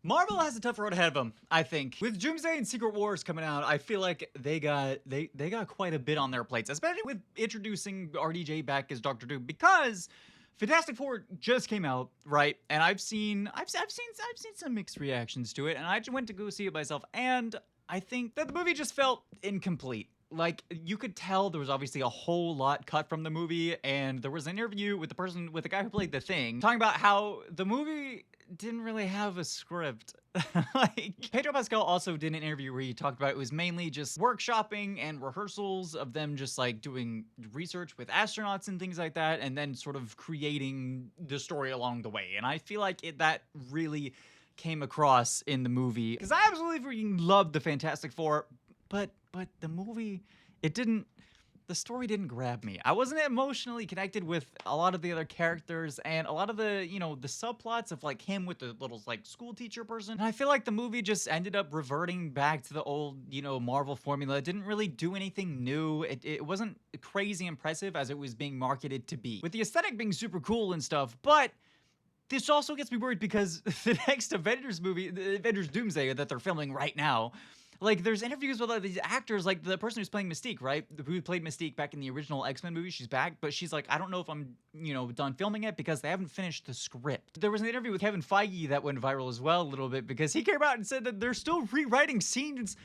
Marvel has a tough road ahead of them, I think. With Doomsday and Secret Wars coming out, I feel like they got quite a bit on their plates, especially with introducing RDJ back as Doctor Doom, because Fantastic Four just came out, right? And I've seen some mixed reactions to it, and I just went to go see it myself, and I think that the movie just felt incomplete. Like, you could tell there was obviously a whole lot cut from the movie, and there was an interview with the guy who played the Thing, talking about how the movie didn't really have a script. Like, Pedro Pascal also did an interview where he talked about it was mainly just workshopping and rehearsals of them just like doing research with astronauts and things like that, and then sort of creating the story along the way. And I feel like that really came across in the movie, because I absolutely freaking loved the Fantastic Four, but the movie, the story didn't grab me. I wasn't emotionally connected with a lot of the other characters and a lot of the, the subplots of like him with the little like school teacher person. And I feel like the movie just ended up reverting back to the old, Marvel formula. It didn't really do anything new. It wasn't crazy impressive as it was being marketed to be, with the aesthetic being super cool and stuff. But this also gets me worried because the next Avengers movie, the Avengers Doomsday that they're filming right now, like, there's interviews with these actors, like the person who's playing Mystique, right? Who played Mystique back in the original X-Men movie. She's back, but she's like, I don't know if I'm, done filming it because they haven't finished the script. There was an interview with Kevin Feige that went viral as well a little bit because he came out and said that they're still rewriting scenes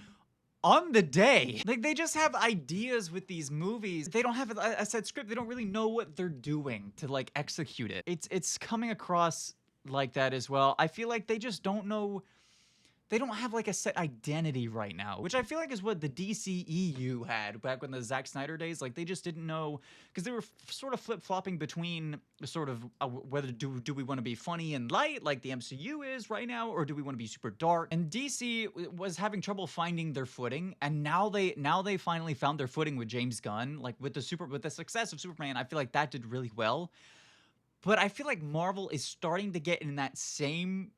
on the day. Like, they just have ideas with these movies. They don't have a set script. They don't really know what they're doing to, like, execute it. It's coming across like that as well. I feel like they just don't know. They don't have like a set identity right now, which I feel like is what the DCEU had back when the Zack Snyder days. Like, they just didn't know, because they were sort of flip-flopping between sort of whether do we want to be funny and light like the MCU is right now, or do we want to be super dark? And DC was having trouble finding their footing, and now they finally found their footing with James Gunn. Like, with the success of Superman, I feel like that did really well. But I feel like Marvel is starting to get in that same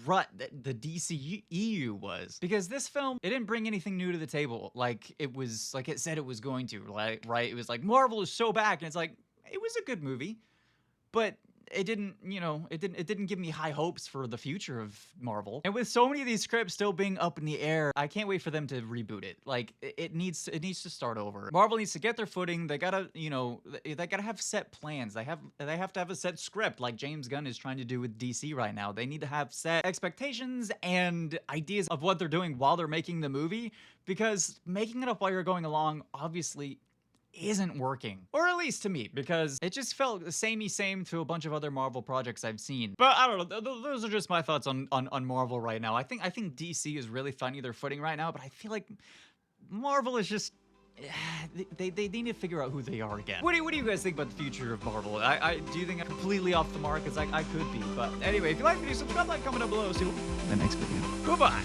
rut that the DCEU was, because this film, it didn't bring anything new to the table like it said it was going to, right? It was like, Marvel is so back, and it's like, it was a good movie, but it didn't, it didn't give me high hopes for the future of Marvel. And with so many of these scripts still being up in the air, I can't wait for them to reboot it. Like, it needs to start over. Marvel needs to get their footing. They gotta, they gotta have set plans. They have to have a set script, like James Gunn is trying to do with DC right now. They need to have set expectations and ideas of what they're doing while they're making the movie, because making it up while you're going along obviously isn't working, or at least to me, because it just felt samey same to a bunch of other Marvel projects I've seen. But I don't know, those are just my thoughts on Marvel right now. I think DC is really finding their footing right now, but I feel like Marvel is just, they need to figure out who they are again. What do you guys think about the future of Marvel? Do you think I'm completely off the mark? Because I could be. But anyway, if you like the video, subscribe, like, comment down below. See you in the next video. Goodbye.